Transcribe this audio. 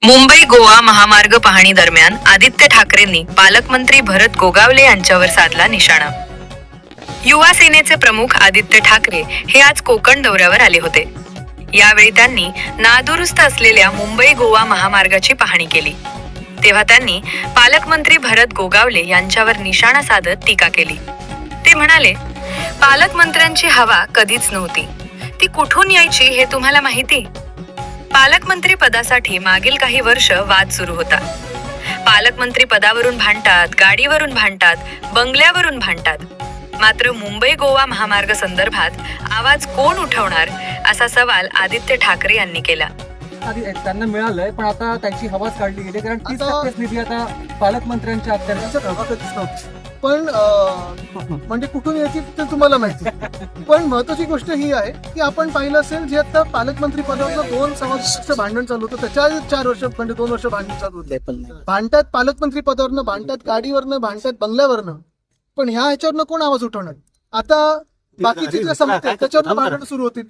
मुंबई गोवा महामार्ग पाहणी दरम्यान आदित्य ठाकरेंनी पालकमंत्री भरत गोगावले यांच्यावर साधला निशाणा. युवा सेनेचे प्रमुख आदित्य ठाकरे हे आज कोकण दौऱ्यावर आले होते. यावेळी त्यांनी नादुरुस्त असलेल्या मुंबई गोवा महामार्गाची पाहणी केली. तेव्हा त्यांनी पालकमंत्री भरत गोगावले यांच्यावर निशाणा साधत टीका केली. ते म्हणाले, पालकमंत्र्यांची हवा कधीच नव्हती, ती कुठून यायची हे तुम्हाला माहिती? पालकमंत्री पदासाठी मागील काही वर्ष वाद सुरू होता. पालकमंत्री पदावरून भांडतात, गाडीवरून भांडतात, बंगल्यावरून भांडतात. मात्र मुंबई गोवा महामार्ग संदर्भात आवाज कोण उठवणार असा सवाल आदित्य ठाकरे यांनी केला. त्यांना मिळालंय, पण आता त्यांची हवाच काढली गेली, कारण 30% निधी आता पालकमंत्र्यांच्या अखत्यारीत हवा कधीच नव्हती. पण म्हणजे कुठून यायची ते तुम्हाला माहिती. पण महत्वाची गोष्ट ही आहे की आपण पाहिलं असेल, जे आता पालकमंत्री पदावर 2 भांडण चालू होतं, त्याच्या 4 वर्ष म्हणजे 2 वर्ष भांडण चालू होते. भांडतात पालकमंत्री पदावरनं, भांडतात गाडीवरनं, भांडतात बंगल्यावरनं. पण ह्याच्यावरनं कोण आवाज उठवणार? आता बाकीची जे समजते त्याच्यावरनं भांडण सुरू होतील.